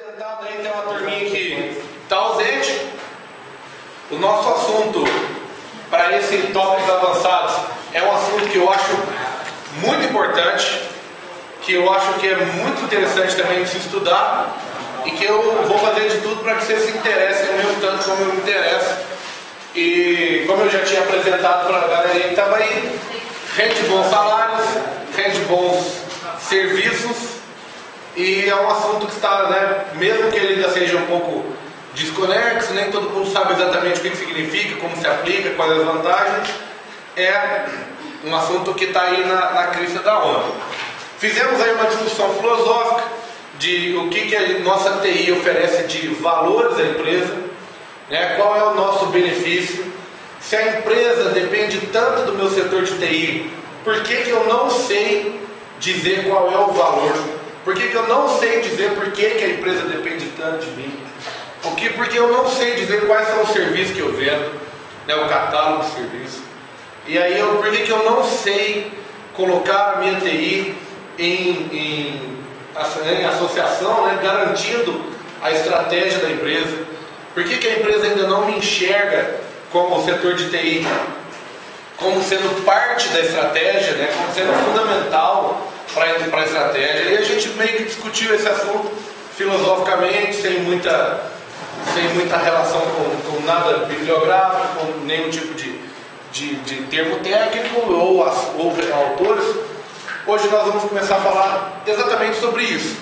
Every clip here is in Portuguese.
Sentado aí tem uma turminha que está ausente. O nosso assunto para esse tópicos avançados é um assunto que eu acho muito importante, que eu acho que é muito interessante também de se estudar e que eu vou fazer de tudo para que vocês se interessem no mesmo tanto como eu me interesso. E como eu já tinha apresentado para a galera que estava aí, rende bons salários, rende bons serviços. E é um assunto que está, mesmo que ele ainda seja um pouco desconexo, nem todo mundo sabe exatamente o que significa, como se aplica, quais as vantagens, é um assunto que está aí na crista da onda. Fizemos aí uma discussão filosófica de o que a nossa TI oferece de valores à empresa, qual é o nosso benefício, se a empresa depende tanto do meu setor de TI, por que eu não sei dizer qual é o valor? Por que eu não sei dizer por que a empresa depende tanto de mim? Porque eu não sei dizer quais são os serviços que eu vendo, o catálogo de serviços. E aí, por que eu não sei colocar a minha TI em associação, garantindo a estratégia da empresa? Por que a empresa ainda não me enxerga como o setor de TI, como sendo parte da estratégia, como sendo fundamental para a estratégia? E a gente meio que discutiu esse assunto filosoficamente, sem muita relação com nada bibliográfico, com nenhum tipo de termo técnico ou autores. Hoje nós vamos começar a falar exatamente sobre isso.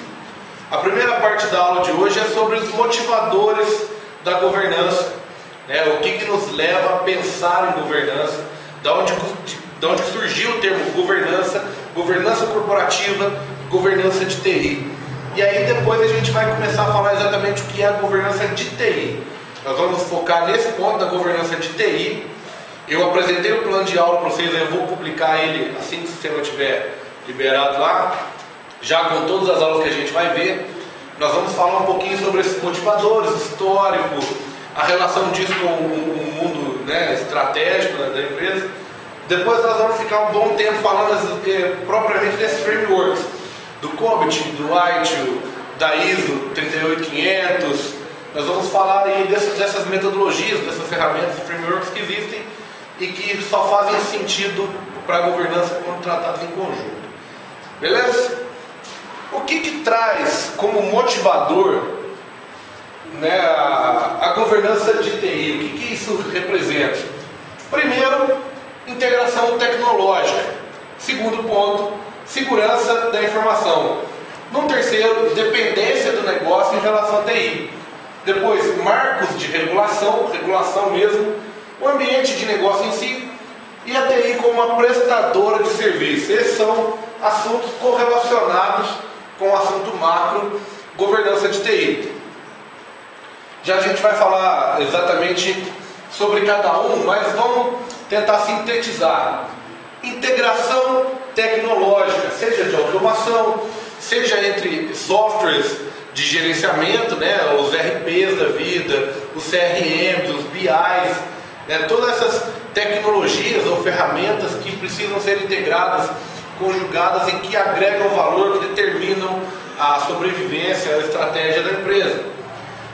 A primeira parte da aula de hoje é sobre os motivadores da governança, o que nos leva a pensar em governança, da onde surgiu o termo governança corporativa, governança de TI. E aí depois a gente vai começar a falar exatamente o que é a governança de TI. Nós vamos focar nesse ponto da governança de TI. Eu apresentei o plano de aula para vocês, eu vou publicar ele assim que o sistema estiver liberado lá, já com todas as aulas que a gente vai ver. Nós vamos falar um pouquinho sobre esses motivadores, histórico, a relação disso com o mundo estratégico da empresa. Depois nós vamos ficar um bom tempo falando propriamente desses frameworks, do COBIT, do ITIL, da ISO 38500. Nós vamos falar aí dessas metodologias, dessas ferramentas, frameworks que existem e que só fazem sentido para a governança quando tratados em conjunto. Beleza? O que traz como motivador a governança de TI? O que isso representa? Primeiro, integração tecnológica. Segundo ponto, segurança da informação. No terceiro, dependência do negócio em relação à TI. Depois, marcos de regulação mesmo, o ambiente de negócio em si e a TI como uma prestadora de serviço. Esses são assuntos correlacionados com o assunto macro, governança de TI. Já a gente vai falar exatamente sobre cada um, mas vamos tentar sintetizar. Integração tecnológica, seja de automação, seja entre softwares de gerenciamento, os RPs da vida, os CRMs, os BIs, todas essas tecnologias ou ferramentas que precisam ser integradas, conjugadas e que agregam valor, que determinam a sobrevivência, a estratégia da empresa.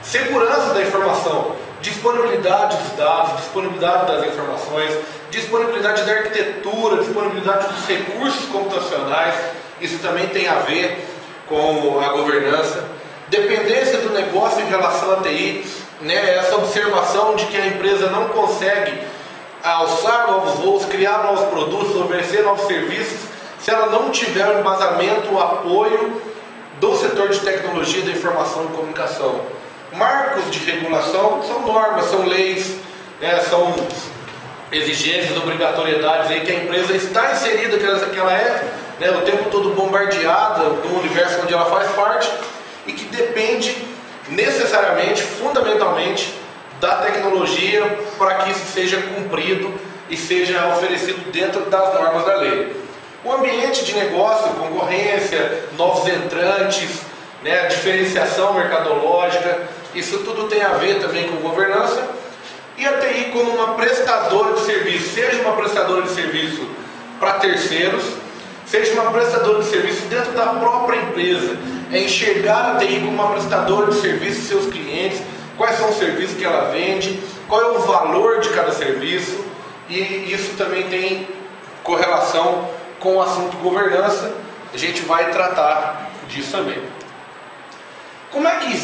Segurança da informação, disponibilidade dos dados, disponibilidade das informações, disponibilidade da arquitetura, disponibilidade dos recursos computacionais, isso também tem a ver com a governança. Dependência do negócio em relação à TI, essa observação de que a empresa não consegue alçar novos voos, criar novos produtos, oferecer novos serviços, se ela não tiver o embasamento, o apoio do setor de tecnologia da informação e comunicação. Marcos de regulação são normas, são leis, são exigências, obrigatoriedades aí que a empresa está inserida, que ela é o tempo todo bombardeada no universo onde ela faz parte e que depende necessariamente, fundamentalmente, da tecnologia para que isso seja cumprido e seja oferecido dentro das normas da lei. O ambiente de negócio, concorrência, novos entrantes, diferenciação mercadológica, isso tudo tem a ver também com governança. E a TI como uma prestadora de serviço, seja uma prestadora de serviço para terceiros, seja uma prestadora de serviço dentro da própria empresa. é enxergar a TI como uma prestadora de serviço de seus clientes, quais são os serviços que ela vende, qual é o valor de cada serviço, e isso também tem correlação com o assunto governança. A gente vai tratar disso também. Como é que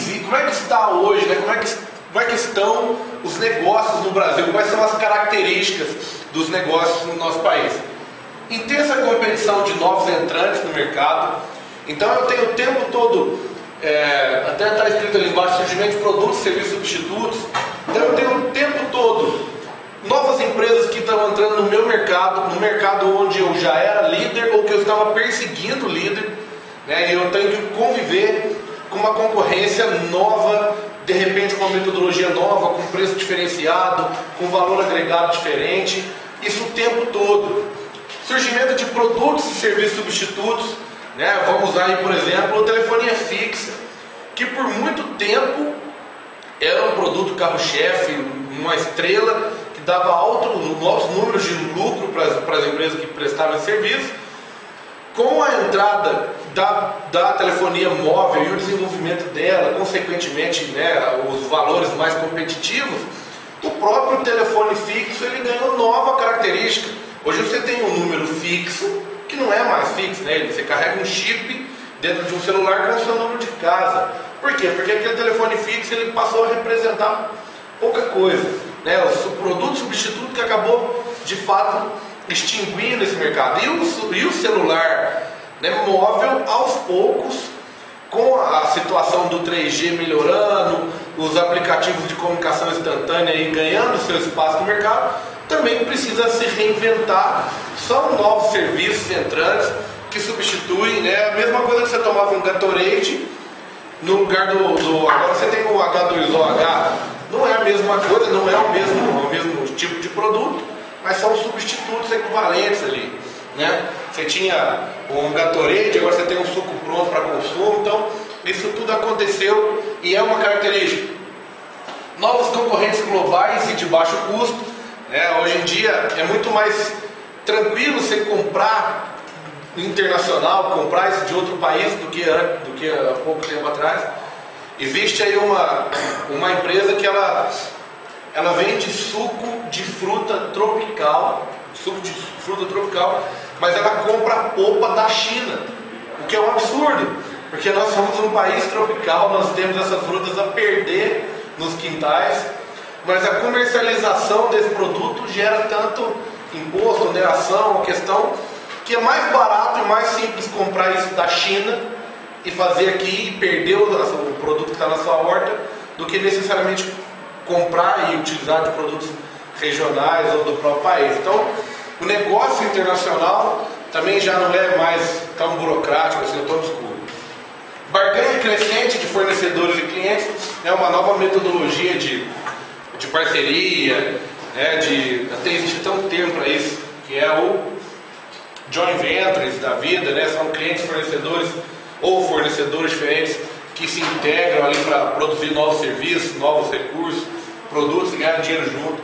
está hoje, né? Como é que estão os negócios no Brasil? Quais são as características dos negócios no nosso país? Intensa competição de novos entrantes no mercado. Então eu tenho o tempo todo, até está escrito ali embaixo, surgimento de produtos, serviços, substitutos. Então eu tenho o tempo todo novas empresas que estão entrando no meu mercado, no mercado onde eu já era líder ou que eu estava perseguindo líder, né? E eu tenho que conviver com uma concorrência nova, de repente com uma metodologia nova, com preço diferenciado, com valor agregado diferente, isso o tempo todo. Surgimento de produtos e serviços substitutos, né? Vamos usar aí, por exemplo, a telefonia fixa, que por muito tempo era um produto carro-chefe, uma estrela, que dava altos números de lucro para as empresas que prestavam esse serviço. Com a entrada da telefonia móvel e o desenvolvimento dela, consequentemente, né, os valores mais competitivos, o próprio telefone fixo ele ganhou nova característica. Hoje você tem um número fixo, que não é mais fixo, né? Você carrega um chip dentro de um celular com o seu número de casa. Por quê? Porque aquele telefone fixo ele passou a representar pouca coisa, né? O produto substituto que acabou, de fato, extinguindo esse mercado. E o celular, né, móvel, aos poucos, com a situação do 3G melhorando, os aplicativos de comunicação instantânea aí ganhando seu espaço no mercado, também precisa se reinventar. São novos serviços entrantes que substituem, né, a mesma coisa que você tomava um Gatorade, no lugar agora você tem o H2OH, não é a mesma coisa, não é o mesmo tipo de produto, mas são substitutos equivalentes ali, né? Você tinha um Gatorade, agora você tem um suco pronto para consumo. Então isso tudo aconteceu e é uma característica. Novos concorrentes globais e de baixo custo, né? Hoje em dia é muito mais tranquilo você comprar internacional, comprar isso de outro país do que há pouco tempo atrás. Existe aí uma empresa que ela vende suco de fruta tropical, mas ela compra a polpa da China, o que é um absurdo, porque nós somos um país tropical, nós temos essas frutas a perder nos quintais, mas a comercialização desse produto gera tanto imposto, oneração, a questão que é mais barato e mais simples comprar isso da China e fazer aqui e perder o produto que está na sua horta, do que necessariamente comprar e utilizar de produtos regionais ou do próprio país. Então, o negócio internacional também já não é mais tão burocrático, assim, tão obscuro. Barganha crescente de fornecedores e clientes é uma nova metodologia de parceria, né, até existe até um termo para isso, que é o joint ventures da vida, né? São clientes fornecedores ou fornecedores diferentes que se integram ali para produzir novos serviços, novos recursos, produtos e ganhar dinheiro junto.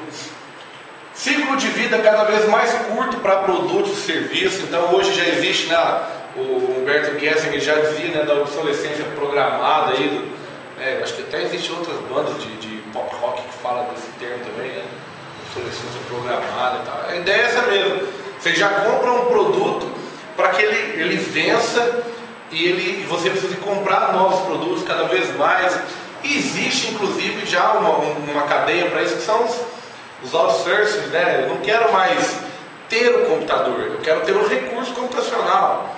Ciclo de vida cada vez mais curto para produtos e serviços. Então hoje já existe, né, o Humberto Gessinger já dizia, né, da obsolescência programada aí, acho que até existem outras bandas de pop rock que falam desse termo também, né? Obsolescência programada e tal. A ideia é essa mesmo. Você já compra um produto para que ele vença e você precisa comprar novos produtos cada vez mais. E existe inclusive já uma cadeia para isso, que são os outsourcing, né? Eu não quero mais ter o computador, eu quero ter o recurso computacional.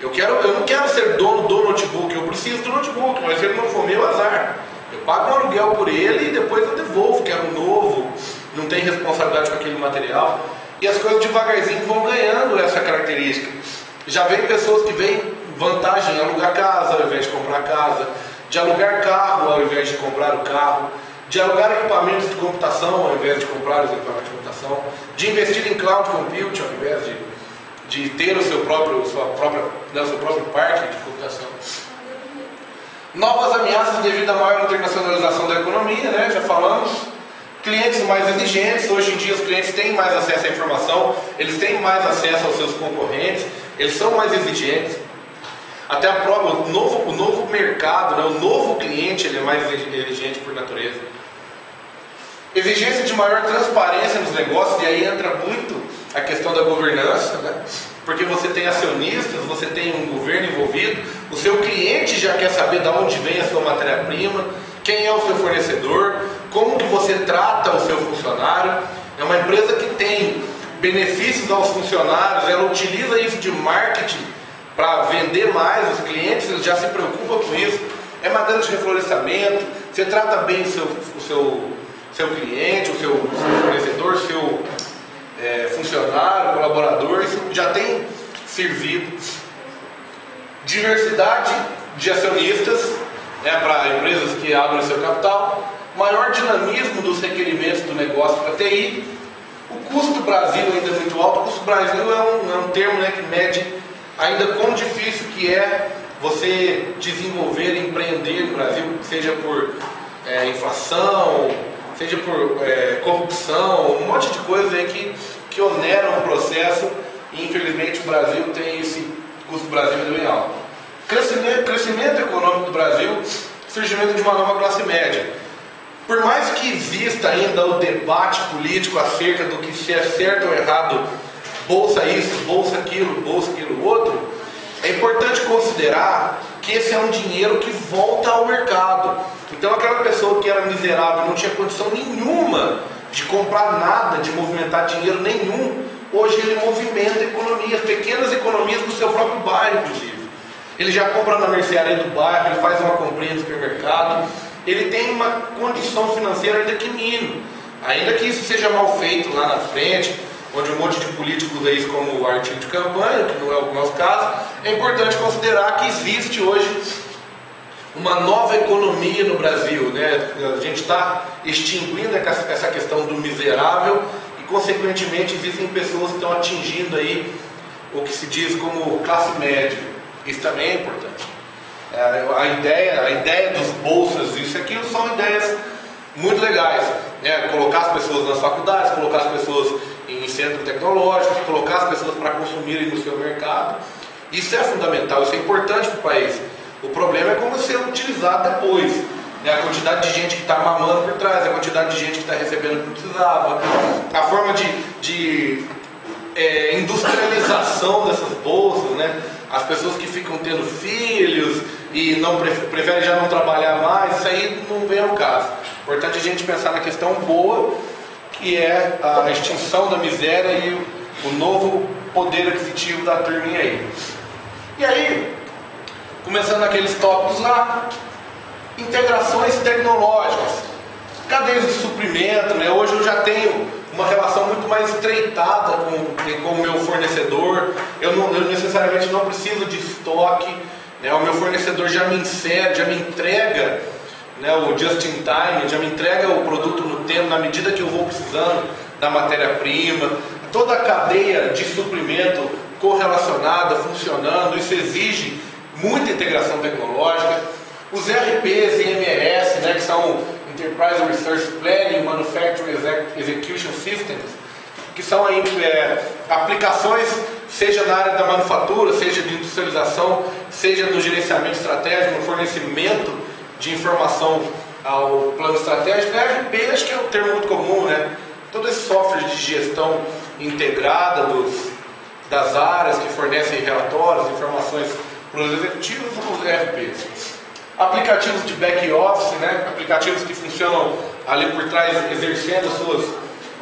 Eu não quero ser dono do notebook, eu preciso do notebook, mas se ele não for meu, azar. Eu pago um aluguel por ele e depois eu devolvo, quero um novo, não tem responsabilidade com aquele material. E as coisas devagarzinho vão ganhando essa característica. Já vem pessoas que veem vantagem em alugar casa ao invés de comprar casa, de alugar carro ao invés de comprar o carro, de alugar equipamentos de computação ao invés de comprar os equipamentos de computação, de investir em cloud computing ao invés de ter o seu próprio parque de computação. Novas ameaças devido à maior internacionalização da economia, né? Já falamos. Clientes mais exigentes. Hoje em dia os clientes têm mais acesso à informação, eles têm mais acesso aos seus concorrentes, eles são mais exigentes. Até o novo mercado, né? O novo cliente, ele é mais exigente por natureza. Exigência de maior transparência nos negócios, e aí entra muito a questão da governança, né? Porque você tem acionistas, você tem um governo envolvido, o seu cliente já quer saber de onde vem a sua matéria-prima, quem é o seu fornecedor, como que você trata o seu funcionário. É uma empresa que tem benefícios aos funcionários, ela utiliza isso de marketing para vender mais, os clientes eles já se preocupam com isso. É madeira de reflorestamento, você trata bem o seu cliente, o seu fornecedor, o seu funcionário, colaborador, isso já tem servido. Diversidade de acionistas, né, para empresas que abrem seu capital, maior dinamismo dos requerimentos do negócio para TI. O custo Brasil ainda é muito alto. O custo Brasil é um termo, né, que mede ainda quão difícil que é você desenvolver e empreender no Brasil, seja por inflação, seja por corrupção, um monte de coisas aí que oneram o processo, e infelizmente o Brasil tem esse custo Brasil bem alto. Crescimento econômico do Brasil, surgimento de uma nova classe média. Por mais que exista ainda o debate político acerca do que se é certo ou errado, bolsa isso, bolsa aquilo outro, é importante considerar que esse é um dinheiro que volta ao mercado. Então aquela pessoa que era miserável, não tinha condição nenhuma de comprar nada, de movimentar dinheiro nenhum, hoje ele movimenta economias, pequenas economias do seu próprio bairro, inclusive. Ele já compra na mercearia do bairro, ele faz uma comprinha no supermercado, ele tem uma condição financeira ainda que mínima, ainda que isso seja mal feito lá na frente, onde um monte de políticos aí como artigo de campanha, que não é o nosso caso. É importante considerar que existe hoje uma nova economia no Brasil, né? A gente está extinguindo essa questão do miserável e, consequentemente, existem pessoas que estão atingindo aí o que se diz como classe média. Isso também é importante. A ideia dos bolsas, isso e aquilo, são ideias muito legais, né? Colocar as pessoas nas faculdades, colocar as pessoas em centros tecnológicos, colocar as pessoas para consumirem no seu mercado. Isso é fundamental, isso é importante para o país. O problema é como ser utilizado depois, né? A quantidade de gente que está mamando por trás, a quantidade de gente que está recebendo o que precisava, a forma de industrialização dessas bolsas, né? As pessoas que ficam tendo filhos e preferem já não trabalhar mais, isso aí não vem ao caso. Importante a gente pensar na questão boa, que é a extinção da miséria e o novo poder aquisitivo da turminha aí. E aí, começando aqueles tópicos lá, integrações tecnológicas, cadeias de suprimento, né? Hoje eu já tenho uma relação muito mais estreitada com o meu fornecedor. Eu necessariamente não preciso de estoque, né? O meu fornecedor já me insere, já me entrega, né, o just in time, já me entrega o produto no tempo, na medida que eu vou precisando da matéria-prima. Toda a cadeia de suprimento correlacionada, funcionando, isso exige muita integração tecnológica. Os ERPs e MES, né, que são Enterprise Resource Planning, Manufacturing Execution Systems, que são aí, aplicações, seja na área da manufatura, seja de industrialização, seja no gerenciamento estratégico, no fornecimento de informação ao plano estratégico. ERP, acho que é um termo muito comum, né? Todo esse software de gestão integrada das áreas que fornecem relatórios, informações para os executivos, os ERPs. Aplicativos de back-office, né? Aplicativos que funcionam ali por trás, exercendo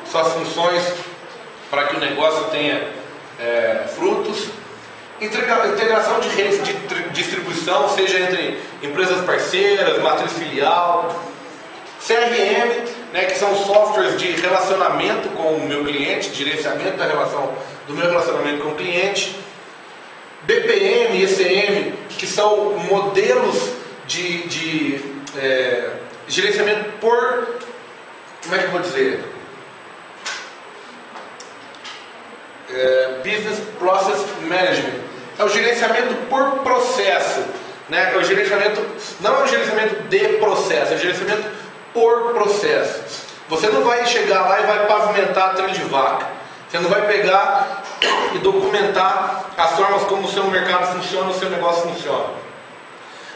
suas funções para que o negócio tenha frutos. Integração de redes de distribuição, seja entre empresas parceiras, matriz filial. CRM, né, que são softwares de relacionamento com o meu cliente, gerenciamento do meu relacionamento com o cliente. BPM e ECM, que são modelos de gerenciamento por, como é que eu vou dizer? Business Process Management. É o gerenciamento por processo, né? É o gerenciamento, não é o gerenciamento de processo, é o gerenciamento por processo. Você não vai chegar lá e vai pavimentar a trilha de vaca. Você não vai pegar e documentar as formas como o seu mercado funciona, o seu negócio funciona.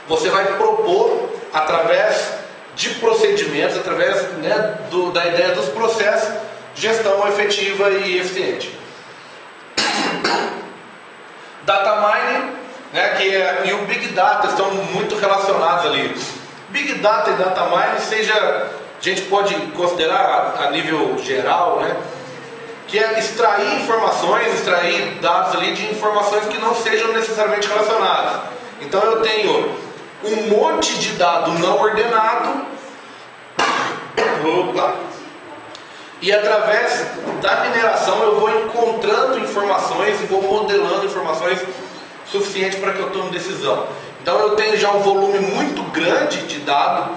Você vai propor, através de procedimentos, através da ideia dos processos, gestão efetiva e eficiente. Data mining, e o Big Data estão muito relacionados ali. Big Data e Data mining, a gente pode considerar a nível geral, que é extrair informações, extrair dados ali de informações que não sejam necessariamente relacionadas. Então eu tenho um monte de dado não ordenado, e através da mineração eu vou encontrando informações e vou modelando informações suficientes para que eu tome decisão. Então eu tenho já um volume muito grande de dado,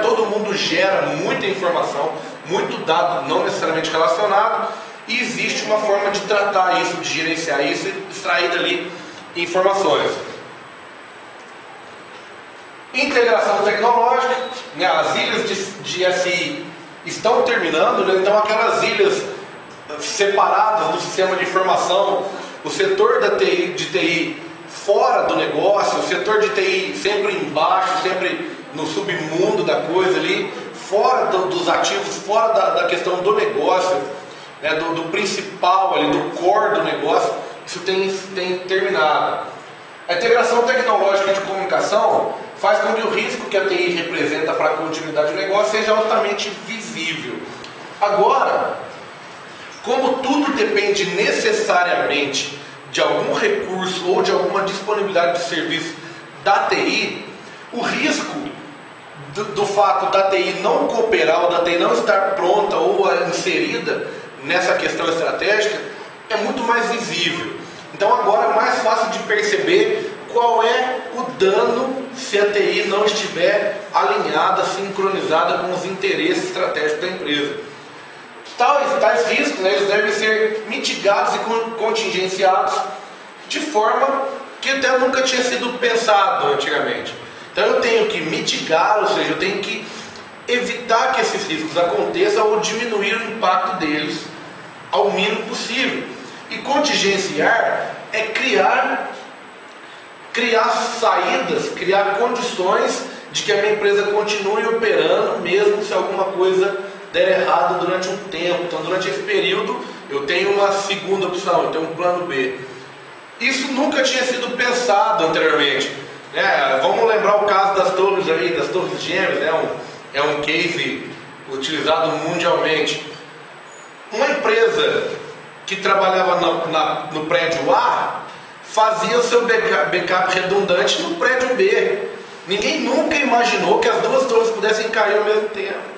todo mundo gera muita informação, muito dado não necessariamente relacionado, e existe uma forma de tratar isso, de gerenciar isso e extrair dali informações. Integração tecnológica, as ilhas de SI estão terminando, então aquelas ilhas separadas do sistema de informação, o setor de TI fora do negócio, o setor de TI sempre embaixo, sempre no submundo da coisa ali, fora dos ativos, fora da questão do negócio, do principal ali, do core do negócio, isso tem terminado. A integração tecnológica de comunicação faz com que o risco que a TI representa para a continuidade do negócio seja altamente visível. Agora, como tudo depende necessariamente de algum recurso ou de alguma disponibilidade de serviço da TI, o risco do fato da TI não cooperar ou da TI não estar pronta ou inserida nessa questão estratégica é muito mais visível. Então agora é mais fácil de perceber qual é o dano se a TI não estiver alinhada, sincronizada com os interesses estratégicos da empresa. Tais riscos, eles devem ser mitigados e contingenciados de forma que até nunca tinha sido pensado antigamente. Então eu tenho que mitigar, ou seja, eu tenho que evitar que esses riscos aconteçam ou diminuir o impacto deles ao mínimo possível. E contingenciar é criar saídas, criar condições de que a minha empresa continue operando, mesmo se alguma coisa der errado durante um tempo. Então durante esse período eu tenho uma segunda opção, eu tenho um plano B. Isso nunca tinha sido pensado anteriormente. Vamos lembrar o caso das torres aí, das torres gêmeas, é um case utilizado mundialmente. Uma empresa que trabalhava no prédio A fazia o seu backup redundante no prédio B. Ninguém nunca imaginou que as duas torres pudessem cair ao mesmo tempo.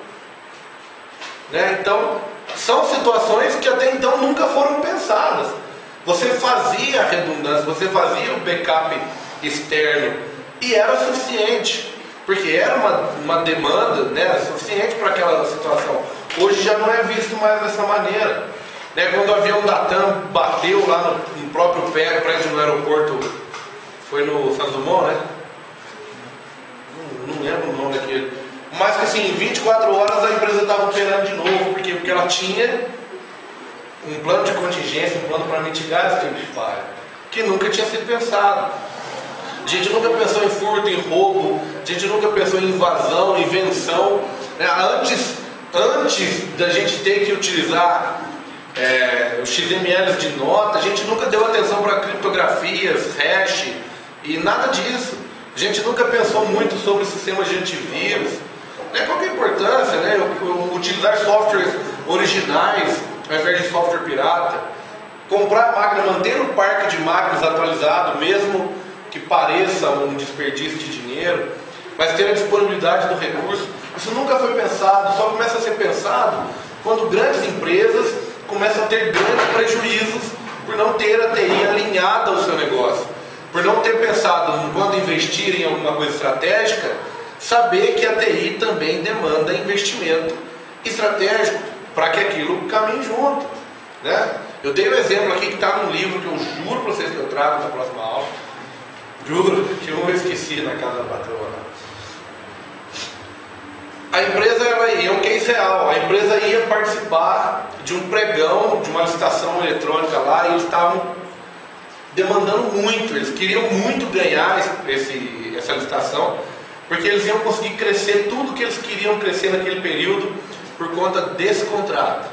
Então, são situações que até então nunca foram pensadas. Você fazia a redundância, você fazia o backup externo e era suficiente, porque era uma demanda suficiente para aquela situação. Hoje já não é visto mais dessa maneira. Quando o avião da TAM bateu lá no próprio prédio no aeroporto, foi no Santos Dumont, não lembro o nome daquele, mas que assim, em 24 horas a empresa estava operando de novo, porque ela tinha um plano de contingência, um plano para mitigar esse tipo de falha, que nunca tinha sido pensado. A gente nunca pensou em furto, em roubo, a gente nunca pensou em invasão, invenção. Antes da gente ter que utilizar os XMLs de nota, a gente nunca deu atenção para criptografias, hash e nada disso. A gente nunca pensou muito sobre sistemas de antivírus. Qual que é a importância, utilizar softwares originais ao invés de software pirata, comprar máquina, manter o parque de máquinas atualizado, mesmo que pareça um desperdício de dinheiro, mas ter a disponibilidade do recurso. Isso nunca foi pensado, só começa a ser pensado quando grandes empresas começam a ter grandes prejuízos por não ter a TI alinhada ao seu negócio, por não ter pensado quando investir em alguma coisa estratégica, saber que a TI também demanda investimento estratégico para que aquilo caminhe junto. Eu dei um exemplo aqui que está num livro que eu juro para vocês que eu trago na próxima aula, juro que eu esqueci na casa da patroa. A empresa é um case real. A empresa ia participar de um pregão, de uma licitação eletrônica lá, e eles estavam demandando muito, eles queriam muito ganhar essa licitação, porque eles iam conseguir crescer tudo que eles queriam crescer naquele período por conta desse contrato.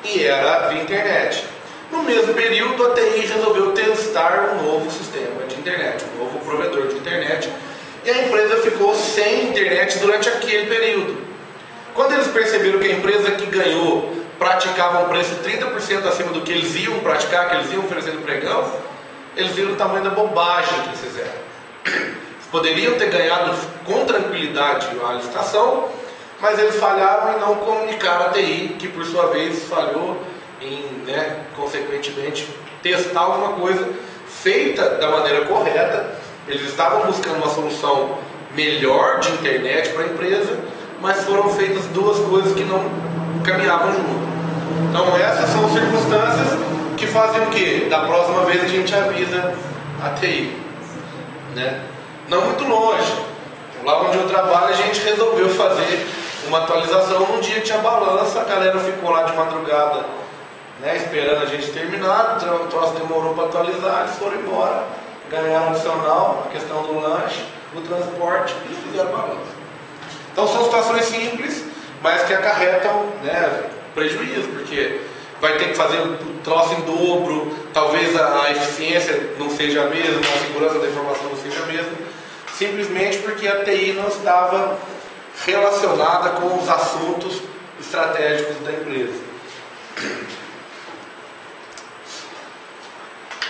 E era via internet. No mesmo período, a TI resolveu testar um novo sistema de internet, um novo provedor de internet, e a empresa ficou sem internet durante aquele período. Quando eles perceberam que a empresa que ganhou praticava um preço 30% acima do que eles iam praticar, que eles iam oferecer no pregão, eles viram o tamanho da bobagem que eles fizeram. Eles poderiam ter ganhado com tranquilidade a licitação, mas eles falharam em não comunicar a TI, que por sua vez falhou em, consequentemente, testar alguma coisa feita da maneira correta. Eles estavam buscando uma solução melhor de internet para a empresa, mas foram feitas duas coisas que não caminhavam junto. Então essas são circunstâncias que fazem o quê? Da próxima vez a gente avisa a TI, né? Não muito longe, lá onde eu trabalho a gente resolveu fazer uma atualização. Um dia tinha balança, a galera ficou lá de madrugada, esperando a gente terminar, o troço demorou para atualizar, eles foram embora, ganharam adicional, a questão do lanche, do transporte, e fizeram balança. Então são situações simples, mas que acarretam prejuízo, porque vai ter que fazer o troço em dobro, talvez a eficiência não seja a mesma, a segurança da informação não seja a mesma, simplesmente porque a TI não estava relacionada com os assuntos estratégicos da empresa.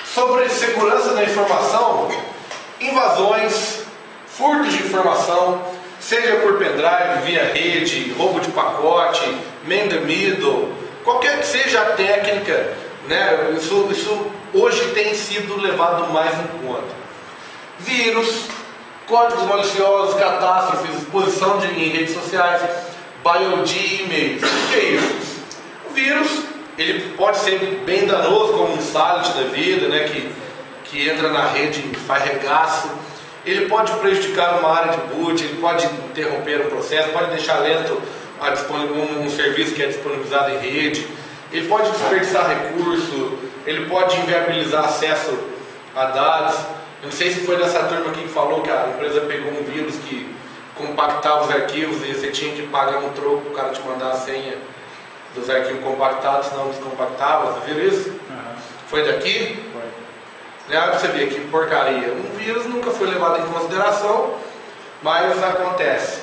Sobre segurança da informação, invasões, furtos de informação, seja por pendrive, via rede, roubo de pacote, man the middle, qualquer que seja a técnica, isso hoje tem sido levado mais em conta. Vírus, códigos maliciosos, catástrofes, exposição em redes sociais, BioD, e-mails. O que é isso? O vírus, ele pode ser bem danoso, como um Salad da vida, que entra na rede e faz regaço. Ele pode prejudicar uma área de boot, ele pode interromper um processo, pode deixar lento um serviço que é disponibilizado em rede, ele pode desperdiçar recurso, ele pode inviabilizar acesso a dados. Eu não sei se foi dessa turma aqui que falou que a empresa pegou um vírus que compactava os arquivos e você tinha que pagar um troco para o cara te mandar a senha dos arquivos compactados, senão descompactava. Você viu isso? Uhum. Foi daqui? Foi. Aí você vê que porcaria. Um vírus nunca foi levado em consideração, mas acontece.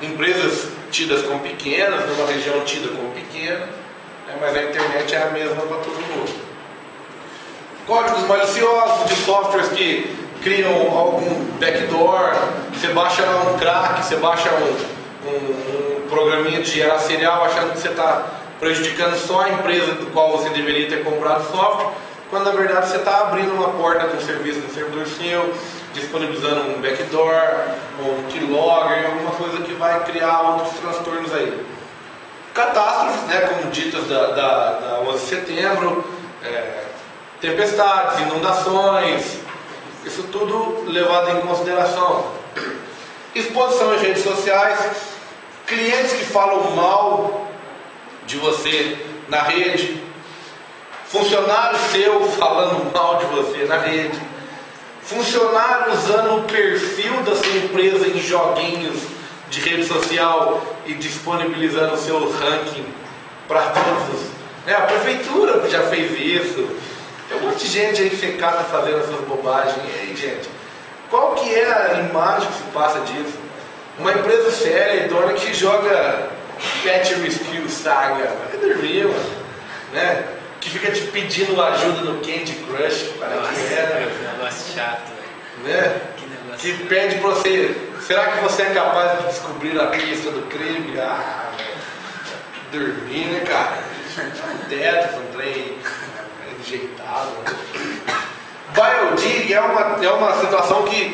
Empresas tidas como pequenas, numa região tida como pequena, mas a internet é a mesma para todo mundo. Códigos maliciosos de softwares que criam algum backdoor, você baixa um crack, você baixa um programinha de gerar serial achando que você está prejudicando só a empresa do qual você deveria ter comprado software, quando na verdade você está abrindo uma porta de um serviço no servidor seu, disponibilizando um backdoor, ou um keylogger, alguma coisa que vai criar outros transtornos aí. Catástrofes, como ditas da 11 de setembro, tempestades, inundações, isso tudo levado em consideração. Exposição em redes sociais, clientes que falam mal de você na rede, funcionário seu falando mal de você na rede, funcionário usando o perfil da sua empresa em joguinhos de rede social e disponibilizando o seu ranking para todos. A prefeitura já fez isso. Tem um monte de gente aí secada fazendo essas bobagens. E aí, gente, qual que é a imagem que se passa disso? Uma empresa séria e dona que joga Pet Rescue Saga, vai dormir, mano, que fica te pedindo ajuda no Candy Crush, Nossa, que negócio chato, velho. Que pede pra você, será que você é capaz de descobrir a pista do crime? Dormir, cara? Teto, um trem enjeitado. BioD é uma situação que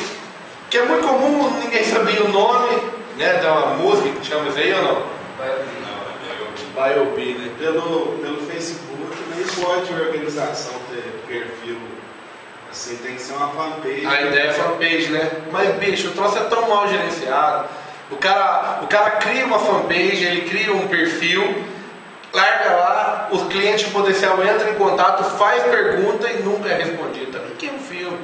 é muito comum, ninguém sabia o nome, tem uma música que chama isso aí ou não? BioD, Pelo Facebook nem pode a organização ter perfil, assim, tem que ser uma fanpage. A ideia é fanpage, Mas bicho, o troço é tão mal gerenciado. O cara cria uma fanpage, ele cria um perfil, larga lá, o cliente potencial entra em contato, faz pergunta e nunca é respondido. Também que é um filme.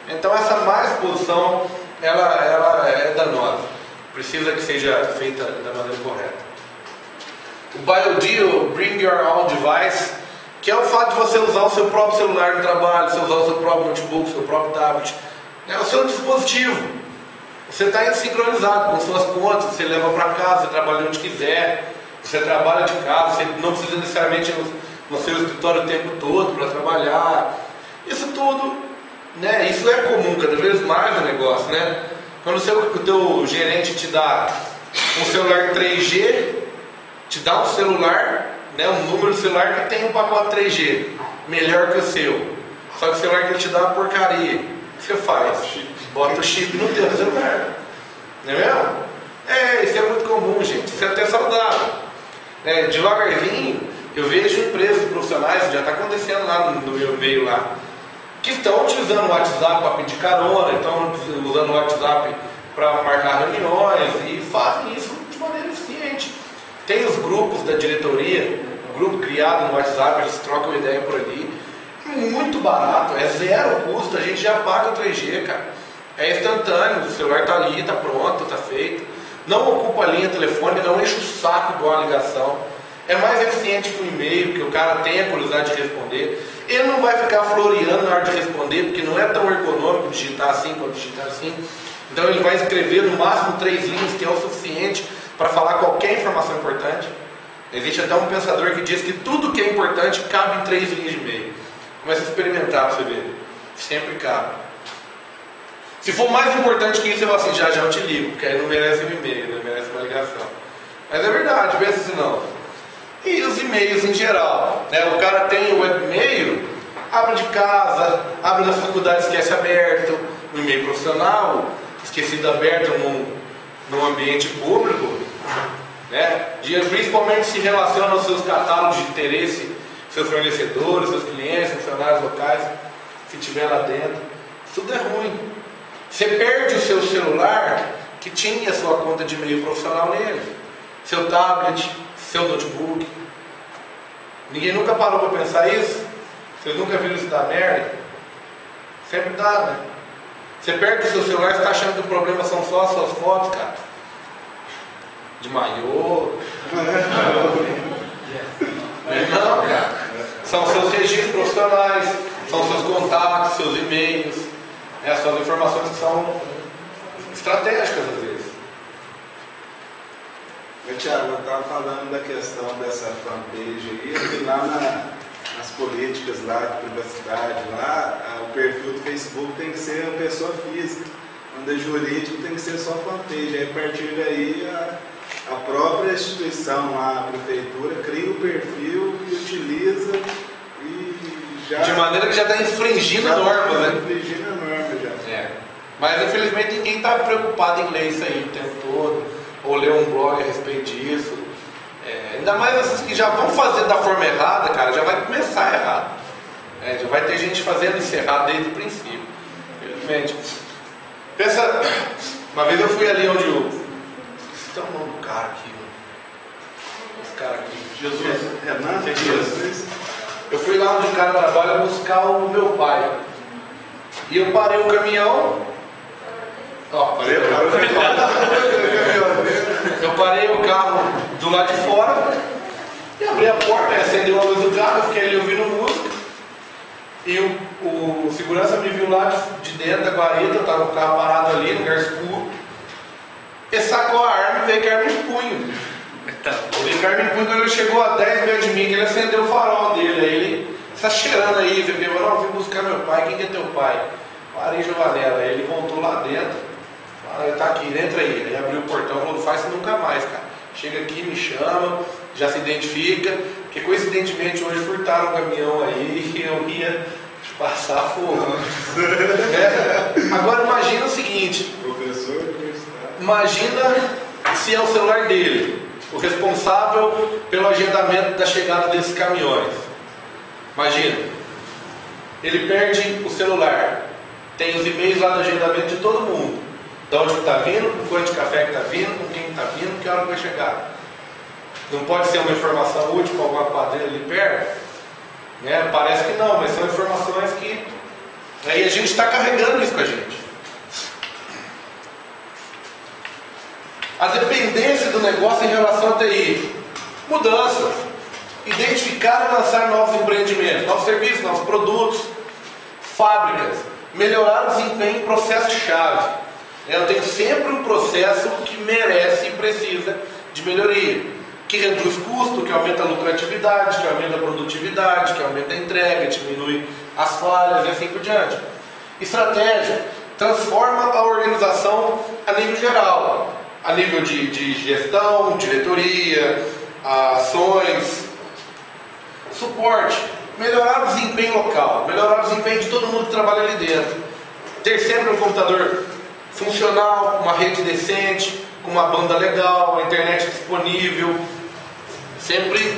Então essa má exposição, ela é danosa. Precisa que seja feita da maneira correta. O BioDeal, Bring Your Own Device, que é o fato de você usar o seu próprio celular no trabalho, você usar o seu próprio notebook, o seu próprio tablet, é o seu dispositivo. Você está sincronizado com suas contas, você leva para casa, você trabalha onde quiser, você trabalha de casa, você não precisa necessariamente no seu escritório o tempo todo para trabalhar. Isso tudo, né? Isso é comum cada vez mais no negócio, né? Quando o teu gerente te dá um celular 3G, te dá um celular, né, um número de celular que tem um pacote 3G, melhor que o seu. Só que o celular que ele te dá é uma porcaria. O que você faz? Bota o chip no teu celular. Não é mesmo? Isso é muito comum, gente. Isso é até saudável. Devagarzinho, eu vejo empresas profissionais, já está acontecendo lá no meu meio lá, que estão utilizando o WhatsApp para pedir carona, estão usando o WhatsApp para marcar reuniões e fazem isso de maneira eficiente. Tem os grupos da diretoria, um grupo criado no WhatsApp, eles trocam ideia por ali. Muito barato, é zero custo, a gente já paga o 3G, cara. É instantâneo, o celular está ali, está pronto, está feito. Não ocupa a linha telefônica, não enche o saco igual a ligação. É mais eficiente que o e-mail, porque o cara tem a curiosidade de responder. Ele não vai ficar floreando na hora de responder, porque não é tão ergonômico digitar assim quanto digitar assim. Então ele vai escrever no máximo 3 linhas, que é o suficiente para falar qualquer informação importante. Existe até um pensador que diz que tudo que é importante cabe em 3 linhas de e-mail. Começa a experimentar para você ver. Sempre cabe. Se for mais importante que isso, eu falo assim, já eu te ligo, porque aí não merece um e-mail, não merece uma ligação. Mas é verdade, pensa assim não. E os e-mails em geral, né? O cara tem o webmail, abre de casa, abre na faculdade, esquece aberto, o e-mail profissional, esquecido aberto num ambiente público, né? Principalmente se relaciona aos seus catálogos de interesse, seus fornecedores, seus clientes, funcionários locais, se tiver lá dentro, tudo é ruim. Você perde o seu celular que tinha a sua conta de e-mail profissional nele, seu tablet, seu notebook. Ninguém nunca parou para pensar isso? Vocês nunca viram isso dar merda? Sempre dá, né? Você perde o seu celular, você está achando que o problema são só as suas fotos, cara? De maiô. Não, cara. São seus registros profissionais, são seus contatos, seus e-mails. As suas informações que são estratégicas às vezes. Tiago, eu estava falando da questão dessa fanpage aí, que lá nas políticas lá de privacidade, lá o perfil do Facebook tem que ser uma pessoa física, quando é jurídico tem que ser só fanpage. Aí, a partir daí a própria instituição, a prefeitura, cria o perfil e utiliza de maneira que já está infringindo normas, né? Infringindo a norma já. Mas infelizmente ninguém está preocupado em ler isso aí o tempo todo, ou ler um blog a respeito disso. Ainda mais essas que já vão fazer da forma errada, cara, já vai começar errado. Já vai ter gente fazendo isso errado desde o princípio. Infelizmente. Pensa, uma vez eu fui ali onde esqueci o nome do cara aqui. Esse cara aqui. Jesus. Renan? Jesus. Eu fui lá onde o cara trabalha buscar o meu pai. E eu parei o caminhão. Eu parei o carro do lado de fora e abri a porta, acendeu a luz do carro, eu fiquei ali ouvindo música. E o segurança me viu lá de dentro da guarita, eu estava com o carro parado ali, no lugar escuro. Ele sacou a arma e veio com a arma em punho. Ele com a arma em punho, quando ele chegou a 10 metros de mim, que ele acendeu o farol dele. Aí ele está cheirando aí, ele falou, não, vim buscar meu pai, quem que é teu pai? Parei Giovanella, aí ele voltou lá dentro. Falei, tá aqui, entra aí. Aí abriu o portão e falou, não faz isso nunca mais, cara. Chega aqui, me chama, já se identifica, porque coincidentemente hoje furtaram o caminhão aí e eu ia passar fogo. Agora imagina o seguinte, Professor universitário. Imagina se é o celular dele, o responsável pelo agendamento da chegada desses caminhões. Imagina, ele perde o celular, tem os e-mails lá do agendamento de todo mundo. De onde que está vindo, com quanto de café que está vindo, com quem está vindo, que hora que vai chegar. Não pode ser uma informação útil com alguma quadrilha ali perto? Né? Parece que não, mas são informações que aí a gente está carregando isso com a gente. A dependência do negócio em relação à TI. Mudanças. Identificar e lançar novos empreendimentos, novos serviços, novos produtos, fábricas. Melhorar o desempenho em processo-chave. Eu tenho sempre um processo que merece e precisa de melhoria, que reduz custo, que aumenta a lucratividade, que aumenta a produtividade, que aumenta a entrega, diminui as falhas e assim por diante. Estratégia. Transforma a organização a nível geral, a nível de gestão, diretoria, ações. Suporte. Melhorar o desempenho local, melhorar o desempenho de todo mundo que trabalha ali dentro. Ter sempre um computador funcional, uma rede decente, com uma banda legal, uma internet disponível, sempre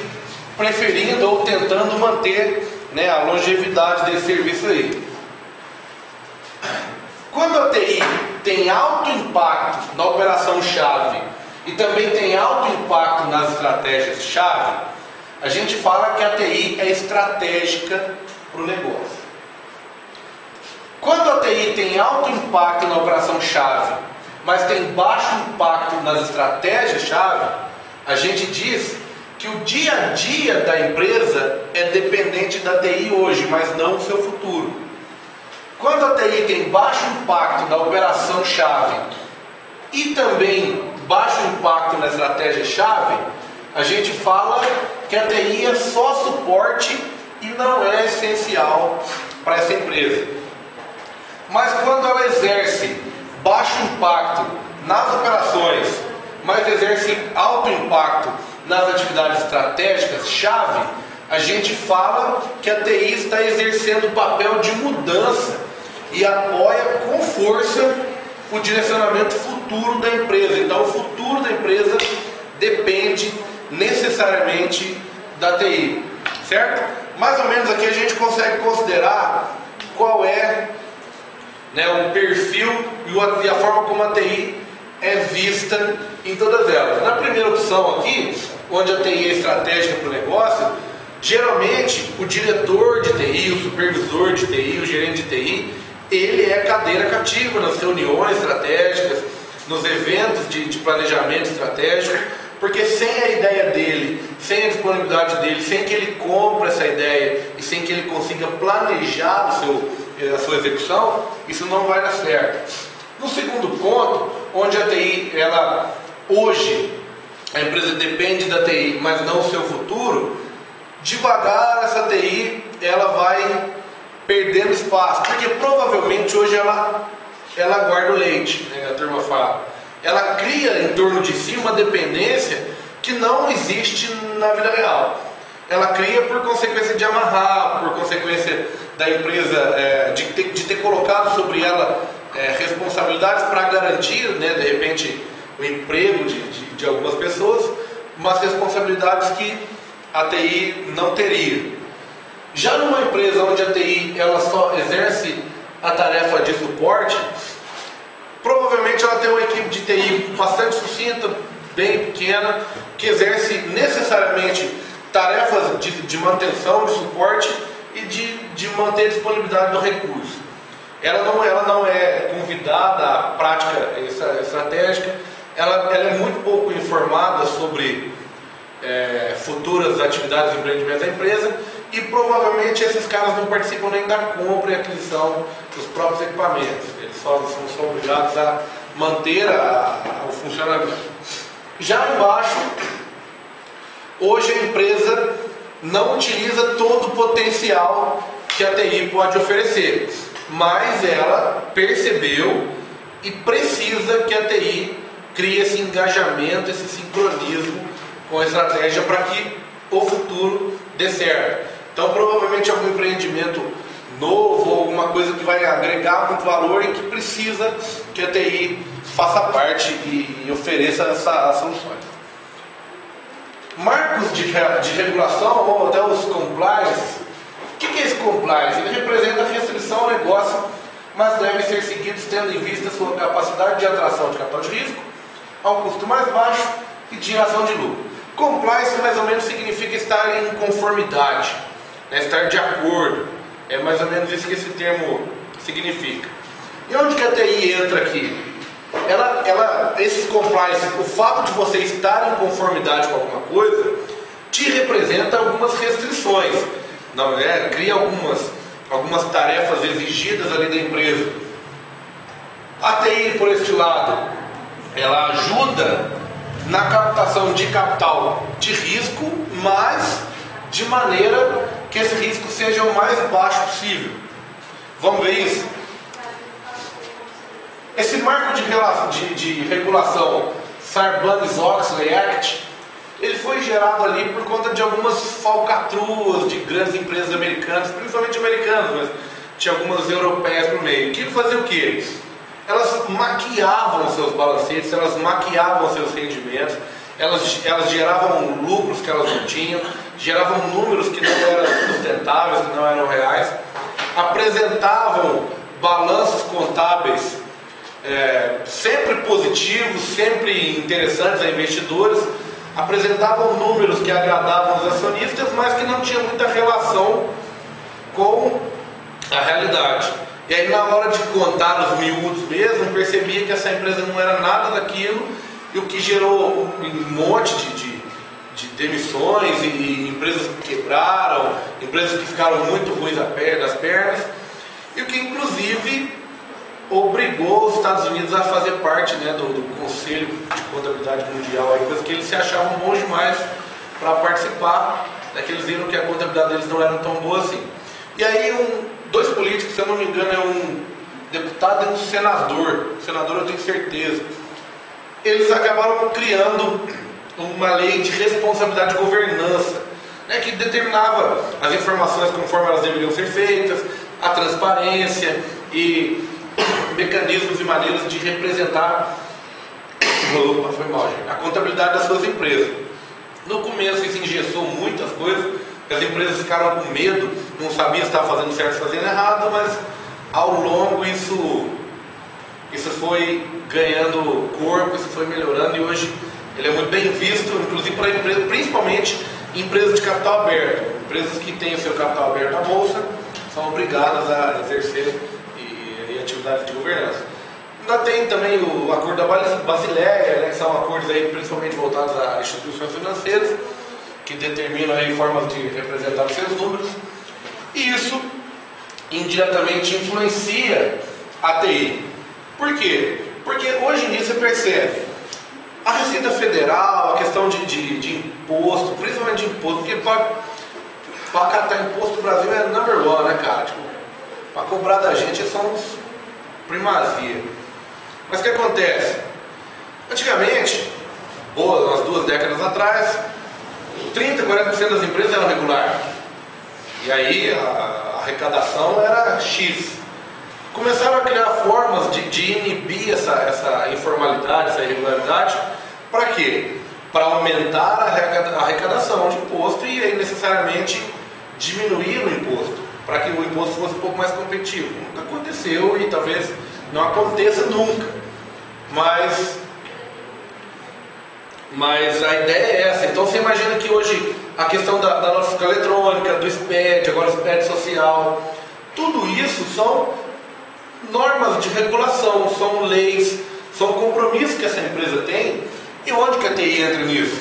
preferindo ou tentando manter, né, a longevidade desse serviço aí. Quando a TI tem alto impacto na operação-chave e também tem alto impacto nas estratégias-chave, a gente fala que a TI é estratégica para o negócio. Quando a TI tem alto impacto na operação-chave, mas tem baixo impacto nas estratégias-chave, a gente diz que o dia a dia da empresa é dependente da TI hoje, mas não o seu futuro. Quando a TI tem baixo impacto na operação-chave e também baixo impacto na estratégia-chave, a gente fala que a TI é só suporte e não é essencial para essa empresa. Mas quando ela exerce baixo impacto nas operações, mas exerce alto impacto nas atividades estratégicas-chave, a gente fala que a TI está exercendo o papel de mudança e apoia com força o direcionamento futuro da empresa. Então, o futuro da empresa depende necessariamente da TI, certo? Mais ou menos aqui a gente consegue considerar qual é, né, o perfil e a forma como a TI é vista em todas elas. Na primeira opção aqui, onde a TI é estratégica para o negócio, geralmente o diretor de TI, o supervisor de TI, o gerente de TI, ele é cadeira cativa nas reuniões estratégicas, nos eventos de planejamento estratégico, porque sem a ideia dele, sem a disponibilidade dele, sem que ele compre essa ideia e sem que ele consiga planejar a sua execução, isso não vai dar certo. No segundo ponto, onde a TI, hoje, a empresa depende da TI, mas não o seu futuro, devagar essa TI, ela vai perdendo espaço, porque provavelmente hoje ela guarda o leite, né, a turma fala. Ela cria em torno de si uma dependência que não existe na vida real. Ela cria por consequência de amarrar, por consequência da empresa de ter colocado sobre ela responsabilidades para garantir, né, de repente, o emprego de algumas pessoas, mas responsabilidades que a TI não teria. Já numa empresa onde a TI ela só exerce a tarefa de suporte, provavelmente ela tem uma equipe de TI bastante sucinta, bem pequena, que exerce necessariamente tarefas de manutenção, de suporte e de manter a disponibilidade do recurso. Ela não é convidada à prática estratégica, ela é muito pouco informada sobre futuras atividades de empreendimento da empresa e provavelmente esses caras não participam nem da compra e aquisição dos próprios equipamentos. Eles só são obrigados a manter o funcionamento. Já embaixo, hoje a empresa não utiliza todo o potencial que a TI pode oferecer, mas ela percebeu e precisa que a TI crie esse engajamento, esse sincronismo com a estratégia para que o futuro dê certo. Então, provavelmente algum empreendimento novo, alguma coisa que vai agregar muito valor e que precisa que a TI faça parte e ofereça essas soluções. Marcos de regulação, ou até os compliance. O que é esse compliance? Ele representa a restrição ao negócio, mas devem ser seguidos tendo em vista sua capacidade de atração de capital de risco, a um custo mais baixo e de geração de lucro. Compliance mais ou menos significa estar em conformidade, né? Estar de acordo. É mais ou menos isso que esse termo significa. E onde que a TI entra aqui? Esses compliance, o fato de você estar em conformidade com alguma coisa, te representa algumas restrições. Não é? Cria algumas tarefas exigidas ali da empresa. A TI, por este lado, ela ajuda na captação de capital de risco, mas de maneira que esse risco seja o mais baixo possível. Vamos ver isso? Esse marco de regulação Sarbanes-Oxley Act, ele foi gerado ali por conta de algumas falcatruas de grandes empresas americanas, principalmente americanas, mas tinha algumas europeias por meio, que faziam o quê? Elas maquiavam seus balancetes, elas maquiavam seus rendimentos, elas geravam lucros que elas não tinham, geravam números que não eram sustentáveis, que não eram reais, apresentavam balanços contábeis sempre positivos, sempre interessantes a investidores, apresentavam números que agradavam os acionistas, mas que não tinham muita relação com a realidade. E aí, na hora de contar os miúdos mesmo, percebia que essa empresa não era nada daquilo, e o que gerou um monte de demissões, e empresas que quebraram, empresas que ficaram muito ruins das pernas, e o que inclusive obrigou os Estados Unidos a fazer parte, né, do Conselho de Contabilidade Mundial, coisa que eles se achavam bons demais para participar, que eles viram que a contabilidade deles não era tão boa assim. E aí dois políticos, se eu não me engano, é um deputado e um senador eu tenho certeza, eles acabaram criando uma lei de responsabilidade de governança, né, que determinava as informações conforme elas deveriam ser feitas, a transparência e mecanismos e maneiras de representar a contabilidade das suas empresas. No começo isso engessou muitas coisas, as empresas ficaram com medo, não sabiam se estavam fazendo certo ou fazendo errado, mas ao longo isso foi ganhando corpo, isso foi melhorando, e hoje ele é muito bem visto, inclusive para empresas, principalmente empresas de capital aberto. Empresas que têm o seu capital aberto à bolsa são obrigadas a exercer atividades de governança. Ainda tem também o acordo da Basileia, né, que são acordos aí principalmente voltados a instituições financeiras, que determinam aí formas de representar os seus números, e isso indiretamente influencia a TI. Por quê? Porque hoje em dia você percebe a Receita Federal, a questão de imposto, principalmente de imposto, porque para catar imposto o Brasil é number one, né, cara? Tipo, para cobrar da gente são uns primazia. Mas o que acontece? Antigamente, umas 2 décadas atrás, 30%, 40% das empresas eram regulares. E aí a arrecadação era X. Começaram a criar formas de inibir essa informalidade, essa irregularidade. Para quê? Para aumentar a arrecadação de imposto e aí necessariamente diminuir o imposto, para que o imposto fosse um pouco mais competitivo. Nunca aconteceu e talvez não aconteça nunca. Mas a ideia é essa. Então você imagina que hoje a questão da nota fiscal eletrônica, do SPED, agora o SPED social, tudo isso são normas de regulação, são leis, são compromissos que essa empresa tem. E onde que a TI entra nisso?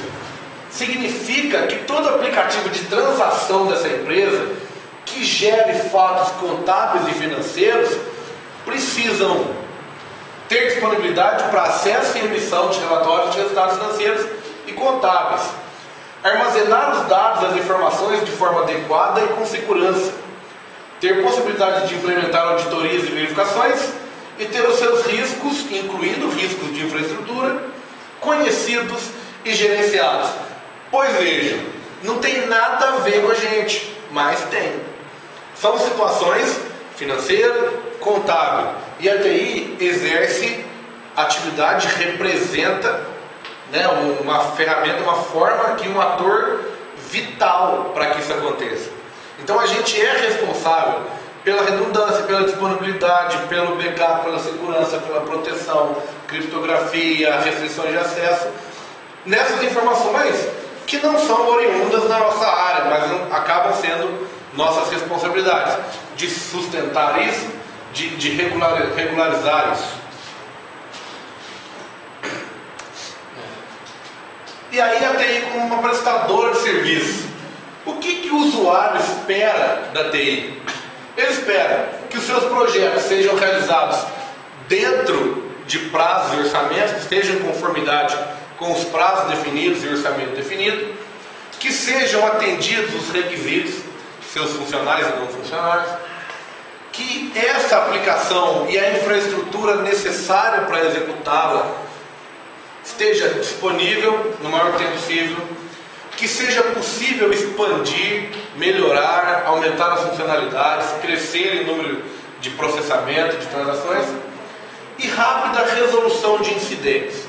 Significa que todo aplicativo de transação dessa empresa que gere fatos contábeis e financeiros precisam ter disponibilidade para acesso e emissão de relatórios de resultados financeiros e contábeis, armazenar os dados, as informações de forma adequada e com segurança, ter possibilidade de implementar auditorias e verificações e ter os seus riscos, incluindo riscos de infraestrutura, conhecidos e gerenciados. Pois vejam, não tem nada a ver com a gente, mas tem. São situações financeira, contábil, e a TI exerce atividade, representa, né, uma ferramenta, uma forma que um ator vital para que isso aconteça. Então a gente é responsável pela redundância, pela disponibilidade, pelo backup, pela segurança, pela proteção, criptografia, restrições de acesso, nessas informações que não são oriundas da nossa área, mas acabam sendo nossas responsabilidades, de sustentar isso, de regularizar isso. E aí a TI como uma prestadora de serviço. O que o usuário espera da TI? Ele espera que os seus projetos sejam realizados dentro de prazos e orçamentos, que estejam em conformidade com os prazos definidos e orçamento definido, que sejam atendidos os requisitos, seus funcionários e não funcionários, que essa aplicação e a infraestrutura necessária para executá-la esteja disponível no maior tempo possível, que seja possível expandir, melhorar, aumentar as funcionalidades, crescer em número de processamento, de transações e rápida resolução de incidentes.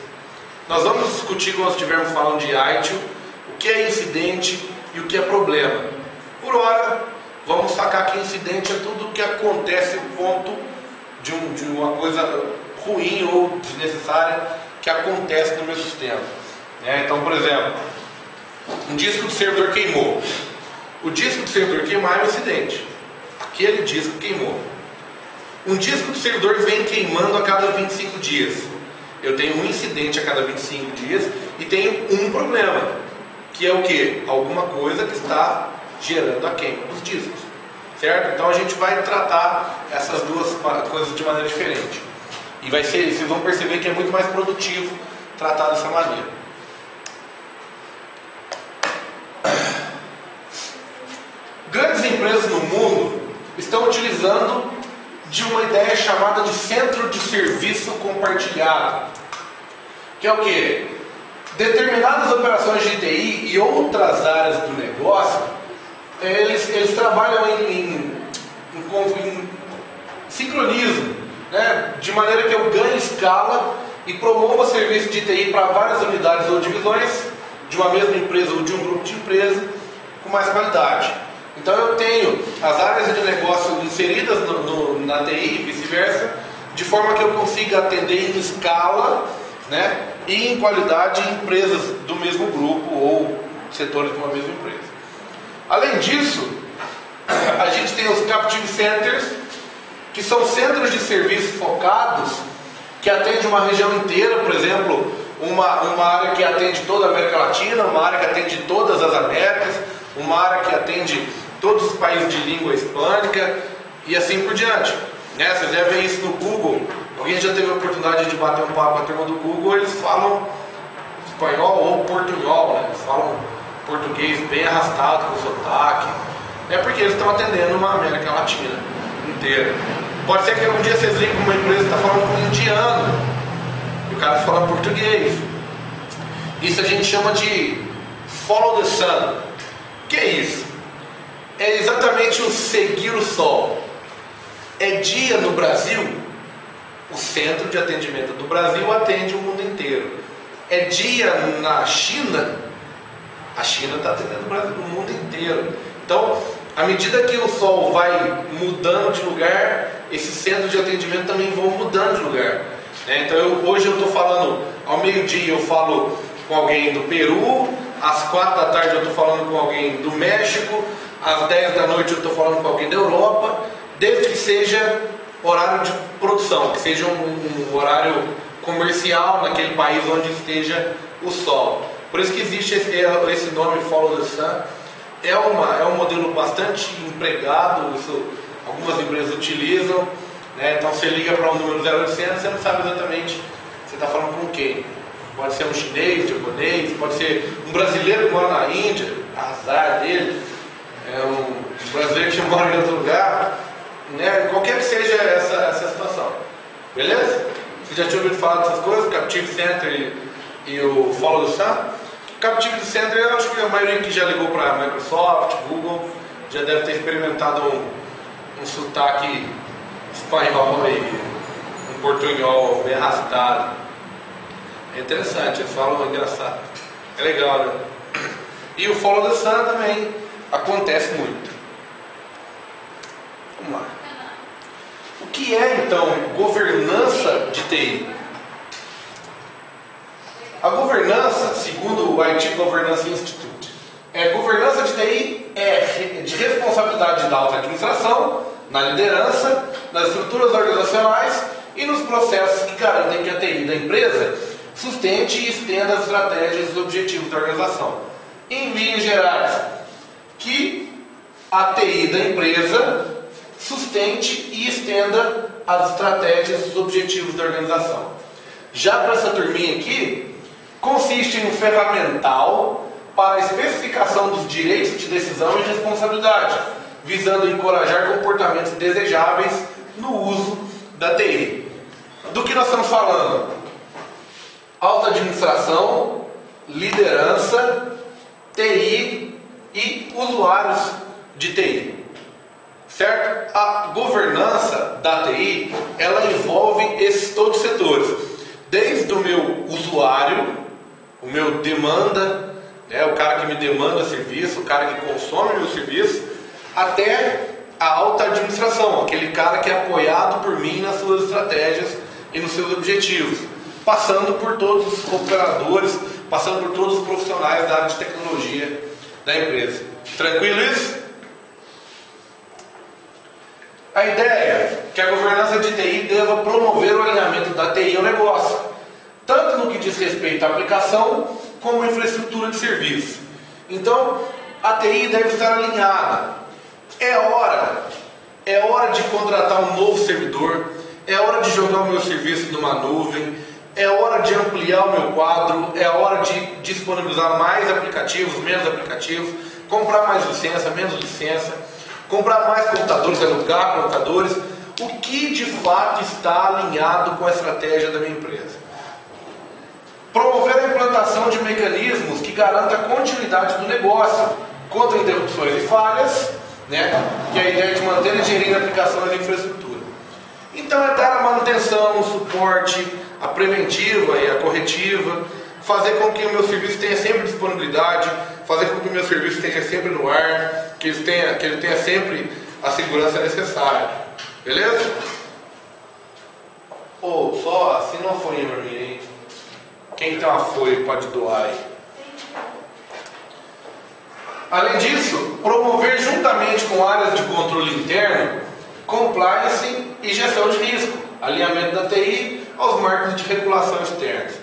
Nós vamos discutir, quando estivermos falando de ITIL, o que é incidente e o que é problema. Por hora, vamos sacar que incidente é tudo o que acontece no ponto de uma coisa ruim ou desnecessária que acontece no meu sistema. Então, por exemplo, um disco do servidor queimou. O disco do servidor queimar é um incidente. Aquele disco queimou. Um disco do servidor vem queimando a cada 25 dias. Eu tenho um incidente a cada 25 dias e tenho um problema, que é o quê? Alguma coisa que está gerando a queima dos discos. Certo? Então a gente vai tratar essas duas coisas de maneira diferente. E vai ser, vocês vão perceber que é muito mais produtivo tratar dessa maneira. Grandes empresas no mundo estão utilizando de uma ideia chamada de centro de serviço compartilhado, que é o que? Determinadas operações de TI e outras áreas do negócio, eles trabalham em sincronismo, né? De maneira que eu ganhe escala e promova serviço de TI para várias unidades ou divisões de uma mesma empresa ou de um grupo de empresas com mais qualidade. Então eu tenho as áreas de negócio inseridas na TI e vice-versa, de forma que eu consiga atender em escala, né, e em qualidade em empresas do mesmo grupo ou setores de uma mesma empresa. Além disso, a gente tem os Captive Centers, que são centros de serviço focados que atendem uma região inteira, por exemplo, uma área que atende toda a América Latina, uma área que atende todas as Américas, uma área que atende todos os países de língua hispânica e assim por diante. Vocês devem ver isso no Google. Alguém já teve a oportunidade de bater um papo com a turma do Google, eles falam espanhol ou portunhol, né? Eles falam português bem arrastado, com sotaque. É porque eles estão atendendo uma América Latina inteira. Pode ser que algum dia vocês liguem para uma empresa que está falando com um indiano e o cara fala português. Isso a gente chama de follow the sun. O que é isso? É exatamente o seguir o sol. É dia no Brasil, o centro de atendimento do Brasil atende o mundo inteiro. É dia na China, a China está atendendo o Brasil, o mundo inteiro. Então, à medida que o sol vai mudando de lugar, esses centros de atendimento também vão mudando de lugar. Então, hoje eu estou falando, ao meio-dia eu falo com alguém do Peru, às 4 da tarde eu estou falando com alguém do México, às 10 da noite eu estou falando com alguém da Europa, desde que seja horário de produção, que seja um horário comercial naquele país onde esteja o sol. Por isso que existe esse nome Follow the Sun. É um modelo bastante empregado, isso algumas empresas utilizam, né? Então você liga para um número 0800, você não sabe exatamente você está falando com quem. Pode ser um chinês, japonês, pode ser um brasileiro que mora na Índia, azar dele, é um brasileiro que mora em outro lugar, né? Qualquer que seja essa situação. Beleza? Você já tinha ouvido falar dessas coisas, o Captive Center e o Follow the Sun? O Captive Center, eu acho que a maioria que já ligou para a Microsoft, Google, já deve ter experimentado um sotaque espanhol e um portunhol bem arrastado. É interessante, eles falam engraçado. É legal, né? E o Follow the Sun também acontece muito. Vamos lá. O que é então governança de TI? A governança, segundo o IT Governance Institute, governança de TI é de responsabilidade da alta administração, na liderança, nas estruturas organizacionais e nos processos que garantem que a TI da empresa sustente e estenda as estratégias e objetivos da organização. Em linhas gerais, que a TI da empresa sustente e estenda as estratégias e os objetivos da organização. Já para essa turminha aqui, consiste em um ferramental para a especificação dos direitos de decisão e responsabilidade, visando encorajar comportamentos desejáveis no uso da TI. Do que nós estamos falando? Alta administração, liderança, TI e usuários de TI. Certo? A governança da TI, ela envolve esses todos os setores. Desde o meu usuário, o meu demanda, o cara que me demanda serviço, o cara que consome meu serviço, até a alta administração, aquele cara que é apoiado por mim nas suas estratégias e nos seus objetivos, passando por todos os operadores, passando por todos os profissionais da área de tecnologia da empresa. Tranquilo isso? A ideia é que a governança de TI deva promover o alinhamento da TI ao negócio, tanto no que diz respeito à aplicação, como à infraestrutura de serviço. Então, a TI deve estar alinhada. É hora de contratar um novo servidor, é hora de jogar o meu serviço numa nuvem, é hora de ampliar o meu quadro, é hora de disponibilizar mais aplicativos, menos aplicativos, comprar mais licença, menos licença, comprar mais computadores, alugar computadores. O que de fato está alinhado com a estratégia da minha empresa? Promover a implantação de mecanismos que garantam a continuidade do negócio, contra interrupções e falhas, que é a ideia de manter e gerir aplicações de infraestrutura. Então é dar a manutenção, o suporte, a preventiva e a corretiva, fazer com que o meu serviço tenha sempre disponibilidade, fazer com que o meu serviço esteja sempre no ar, que ele tenha sempre a segurança necessária. Beleza? Só se não for para mim aí, quem tem uma folha pode doar aí. Além disso, promover juntamente com áreas de controle interno, compliance e gestão de risco, alinhamento da TI aos marcos de regulação externos.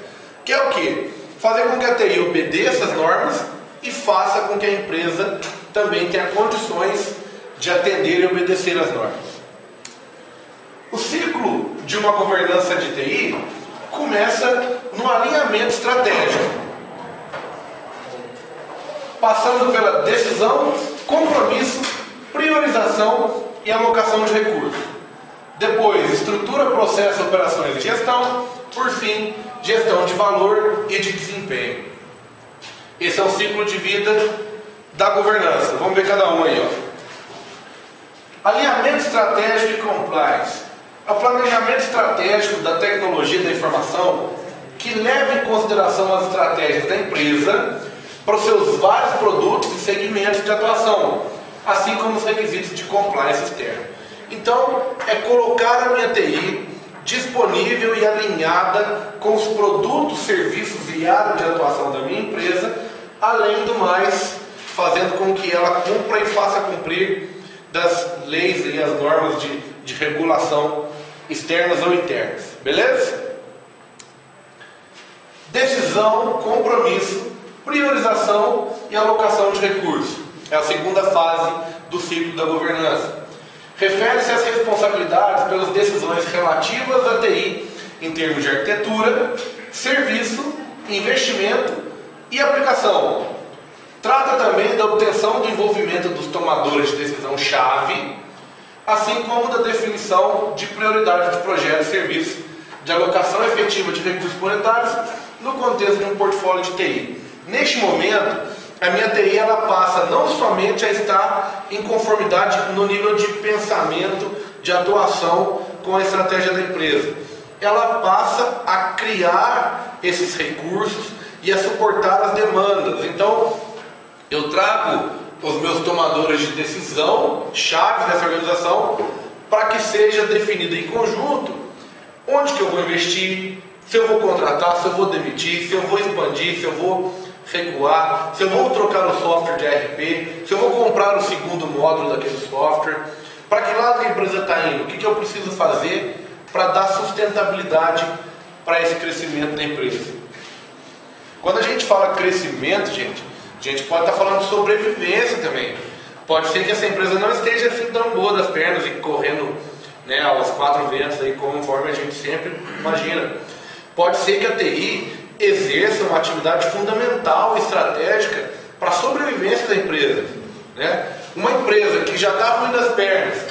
Que é o quê? Fazer com que a TI obedeça as normas e faça com que a empresa também tenha condições de atender e obedecer as normas. O ciclo de uma governança de TI começa no alinhamento estratégico, passando pela decisão, compromisso, priorização e alocação de recursos. Depois, estrutura, processo, operações e gestão. Por fim, gestão de valor e de desempenho. Esse é o ciclo de vida da governança. Vamos ver cada um aí. Alinhamento estratégico e compliance. É o planejamento estratégico da tecnologia da informação que leva em consideração as estratégias da empresa para os seus vários produtos e segmentos de atuação, assim como os requisitos de compliance externo. Então, é colocar a minha TI disponível e alinhada com os produtos, serviços e área de atuação da minha empresa, além do mais, fazendo com que ela cumpra e faça cumprir das leis e as normas de regulação externas ou internas. Beleza? Decisão, compromisso, priorização e alocação de recursos. É a segunda fase do ciclo da governança. Refere-se às responsabilidades pelas decisões relativas à TI em termos de arquitetura, serviço, investimento e aplicação. Trata também da obtenção do envolvimento dos tomadores de decisão-chave, assim como da definição de prioridades de projetos e serviços, de alocação efetiva de recursos monetários no contexto de um portfólio de TI. Neste momento, a minha TI ela passa não somente a estar em conformidade no nível de pensamento, de atuação com a estratégia da empresa. Ela passa a criar esses recursos e a suportar as demandas. Então, eu trago os meus tomadores de decisão, chaves dessa organização, para que seja definida em conjunto onde que eu vou investir, se eu vou contratar, se eu vou demitir, se eu vou expandir, se eu vou recuar, se eu vou trocar o software de ERP, se eu vou comprar o segundo módulo daquele software, para que lado a empresa está indo, o que eu preciso fazer para dar sustentabilidade para esse crescimento da empresa. Quando a gente fala crescimento, gente, a gente pode estar falando de sobrevivência também. Pode ser que essa empresa não esteja assim tão boa das pernas e correndo, né, aos 4 ventos, aí, conforme a gente sempre imagina. Pode ser que a TI exerça uma atividade fundamental e estratégica para a sobrevivência da empresa, né? Uma empresa que já está ruim das pernas,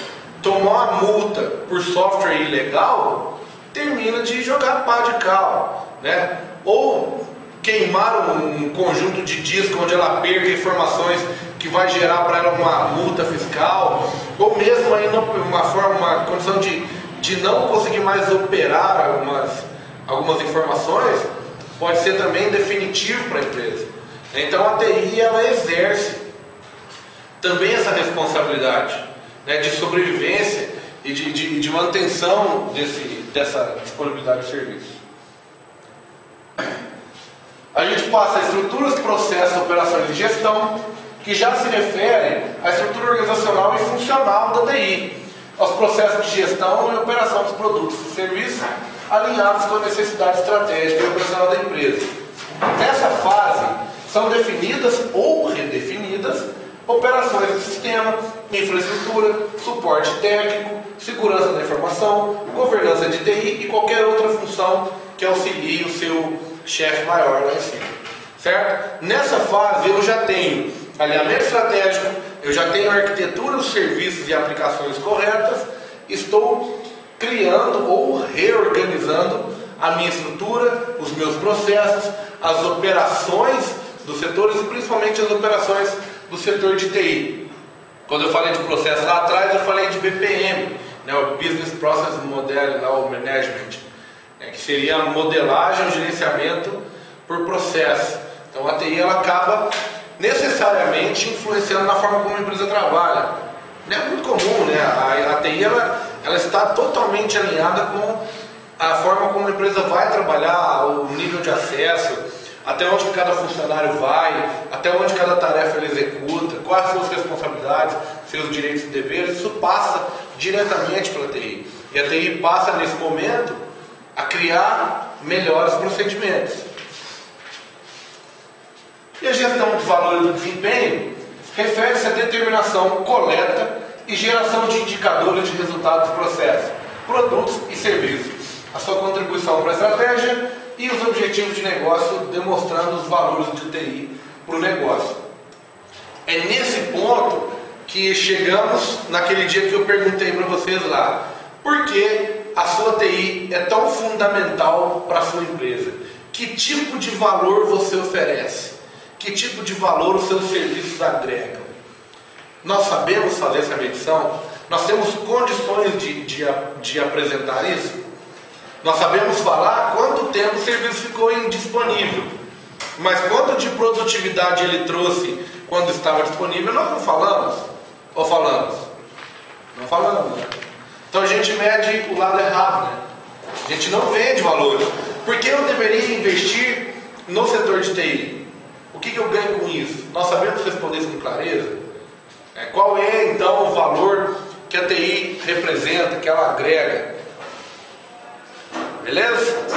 tomou uma multa por software ilegal, termina de jogar pá de cal, né? Ou queimar um conjunto de discos onde ela perde informações que vai gerar para ela uma multa fiscal, ou mesmo aí uma condição de não conseguir mais operar algumas informações, pode ser também definitivo para a empresa. Então a TI ela exerce também essa responsabilidade, né, de sobrevivência e de manutenção dessa disponibilidade de serviço. A gente passa a estruturas, processos, operações e gestão, que já se referem à estrutura organizacional e funcional da TI, aos processos de gestão e operação dos produtos e serviços alinhados com a necessidade estratégica e operacional da empresa. Nessa fase, são definidas ou redefinidas operações do sistema, infraestrutura, suporte técnico, segurança da informação, governança de TI e qualquer outra função que auxilie o seu chefe maior lá em cima. Certo? Nessa fase eu já tenho alinhamento estratégico, eu já tenho a arquitetura dos serviços e aplicações corretas, estou criando ou reorganizando a minha estrutura, os meus processos, as operações dos setores e principalmente as operações do setor de TI. Quando eu falei de processo lá atrás, eu falei de BPM, né, o Business Process Model, o Management, né, que seria a modelagem, o gerenciamento por processo. Então a TI ela acaba necessariamente influenciando na forma como a empresa trabalha. Não é muito comum, né? A TI ela está totalmente alinhada com a forma como a empresa vai trabalhar, o nível de acesso, até onde cada funcionário vai, até onde cada tarefa ele executa, quais são as responsabilidades, seus direitos e deveres. Isso passa diretamente pela TI. E a TI passa nesse momento a criar melhores procedimentos. E a gestão de valor e do desempenho refere-se à determinação, coleta e geração de indicadores de resultados do processo, produtos e serviços, a sua contribuição para a estratégia e os objetivos de negócio, demonstrando os valores de TI para o negócio. É nesse ponto que chegamos naquele dia que eu perguntei para vocês lá, por que a sua TI é tão fundamental para a sua empresa? Que tipo de valor você oferece? Que tipo de valor os seus serviços agregam? Nós sabemos fazer essa medição? Nós temos condições de apresentar isso? Nós sabemos falar quanto tempo o serviço ficou indisponível, mas quanto de produtividade ele trouxe quando estava disponível, nós não falamos. Ou falamos? Não falamos, né? Então a gente mede o lado errado, né? A gente não vende valores. Por que eu deveria investir no setor de TI? O que eu ganho com isso? Nós sabemos responder isso com clareza? Qual é então o valor que a TI representa, que ela agrega? Beleza?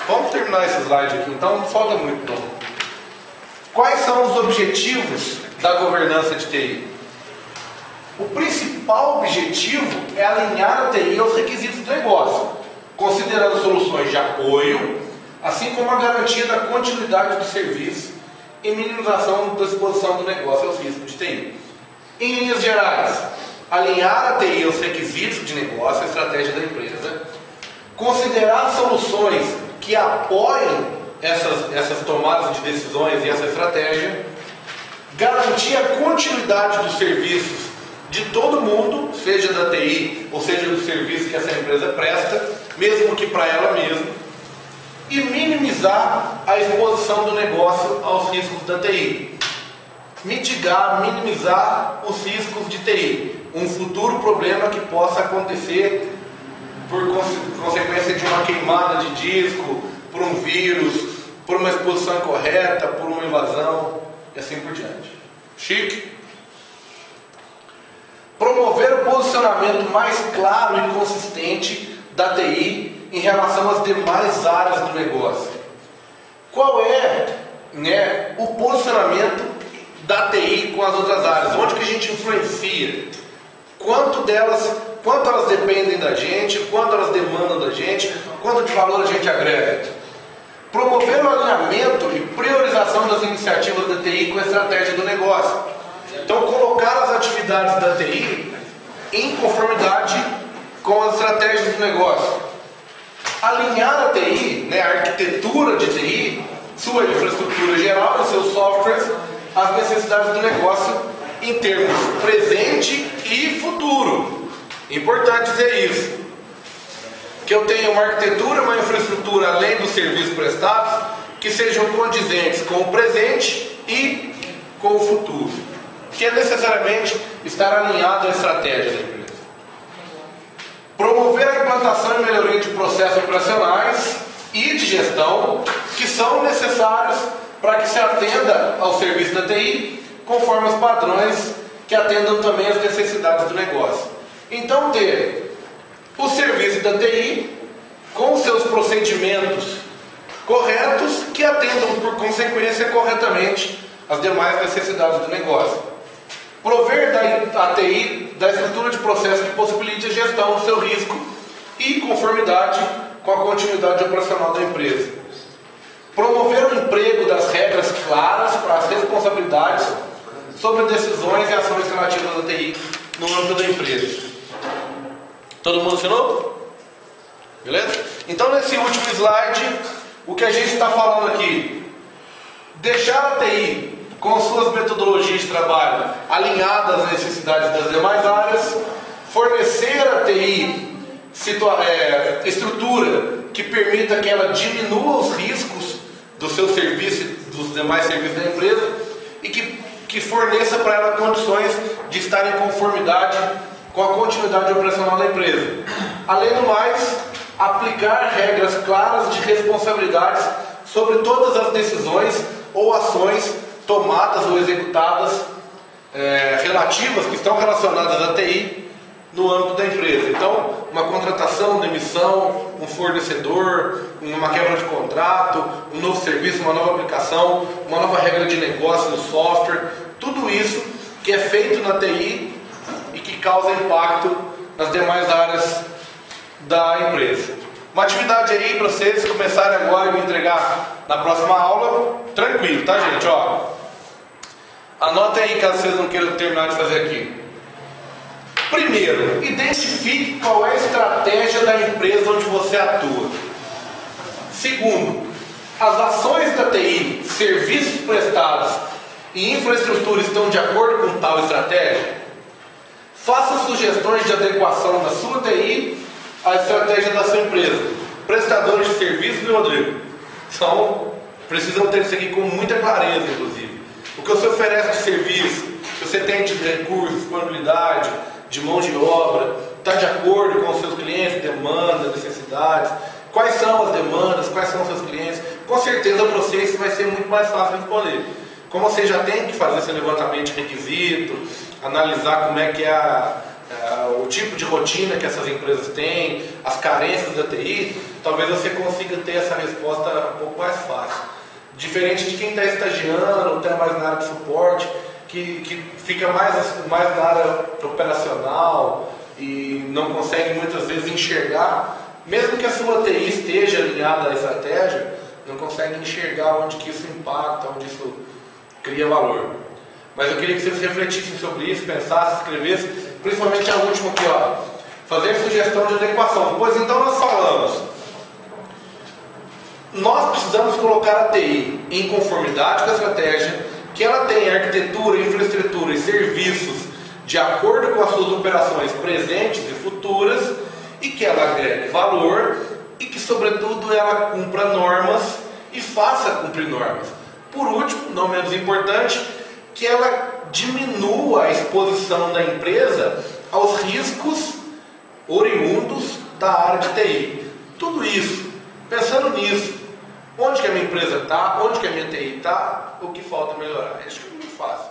Vamos terminar esse slide aqui, então não falta muito não. Quais são os objetivos da governança de TI? O principal objetivo é alinhar a TI aos requisitos do negócio, considerando soluções de apoio, assim como a garantia da continuidade do serviço e minimização da exposição do negócio aos riscos de TI. Em linhas gerais, alinhar a TI aos requisitos de negócio e estratégia da empresa, considerar soluções que apoiem essas tomadas de decisões e essa estratégia, garantir a continuidade dos serviços de todo mundo, seja da TI ou seja do serviço que essa empresa presta, mesmo que para ela mesma, e minimizar a exposição do negócio aos riscos da TI. mitigar, minimizar os riscos de TI, um futuro problema que possa acontecer por consequência de uma queimada de disco, por um vírus, por uma exposição incorreta, por uma invasão e assim por diante. Chique? Promover o posicionamento mais claro e consistente da TI em relação às demais áreas do negócio. Qual é, o posicionamento da TI com as outras áreas? Onde que a gente influencia? Quanto elas dependem da gente, quanto elas demandam da gente, quanto de valor a gente agrega. Promover o alinhamento e priorização das iniciativas da TI com a estratégia do negócio. Então, colocar as atividades da TI em conformidade com as estratégias do negócio. Alinhar a TI, a arquitetura de TI, sua infraestrutura geral e seus softwares, às necessidades do negócio em termos presente e futuro. Importante dizer isso. Que eu tenha uma arquitetura, uma infraestrutura além dos serviços prestados que sejam condizentes com o presente e com o futuro. Que é necessariamente estar alinhado à estratégia da empresa. Promover a implantação e melhoria de processos operacionais e de gestão que são necessários para que se atenda ao serviço da TI conforme os padrões que atendam também às necessidades do negócio. Então, ter o serviço da TI com seus procedimentos corretos que atendam, por consequência, corretamente as demais necessidades do negócio. Prover da TI da estrutura de processo que possibilite a gestão do seu risco e conformidade com a continuidade operacional da empresa. Promover o emprego das regras claras para as responsabilidades sobre decisões e ações relativas à TI no âmbito da empresa. Todo mundo assinou? Beleza? Então, nesse último slide, o que a gente está falando aqui? Deixar a TI com suas metodologias de trabalho alinhadas às necessidades das demais áreas, fornecer a TI estrutura que permita que ela diminua os riscos do seu serviço e dos demais serviços da empresa e que forneça para ela condições de estar em conformidade com a continuidade operacional da empresa. Além do mais, aplicar regras claras de responsabilidades sobre todas as decisões ou ações tomadas ou executadas relativas, que estão relacionadas à TI no âmbito da empresa. Então, uma contratação, demissão, um fornecedor, uma quebra de contrato, um novo serviço, uma nova aplicação, uma nova regra de negócio no software, tudo isso que é feito na TI e que causa impacto nas demais áreas da empresa. Uma atividade aí para vocês começarem agora e me entregar na próxima aula, tranquilo, tá, gente? Anotem aí caso vocês não queiram terminar de fazer aqui. Primeiro, identifique qual é a estratégia da empresa onde você atua. Segundo, as ações da TI, serviços prestados e infraestrutura estão de acordo com tal estratégia? Faça sugestões de adequação da sua TI à estratégia da sua empresa. Prestadores de serviços, meu Rodrigo, precisam ter isso aqui com muita clareza, inclusive. O que você oferece de serviço, que você tem de recursos, disponibilidade, de mão de obra, está de acordo com os seus clientes, demandas, necessidades, quais são as demandas, quais são os seus clientes. Com certeza para você isso vai ser muito mais fácil de responder. Como você já tem que fazer esse levantamento de requisito, analisar como é que é o tipo de rotina que essas empresas têm, as carências da TI, talvez você consiga ter essa resposta um pouco mais fácil. Diferente de quem está estagiando, ou está mais na área de suporte, que fica mais na área operacional e não consegue muitas vezes enxergar, mesmo que a sua TI esteja alinhada à estratégia, não consegue enxergar onde que isso impacta, onde isso cria valor. Mas eu queria que vocês refletissem sobre isso, pensassem, escrevessem, principalmente a última aqui, fazer sugestão de adequação. Pois então nós falamos, nós precisamos colocar a TI em conformidade com a estratégia, que ela tenha arquitetura, infraestrutura e serviços de acordo com as suas operações presentes e futuras e que ela agregue valor e que, sobretudo, ela cumpra normas e faça cumprir normas. Por último, não menos importante, que ela diminua a exposição da empresa aos riscos oriundos da área de TI. Tudo isso, pensando nisso, onde que a minha empresa está, onde que a minha TI está, o que falta melhorar. Acho que é muito fácil.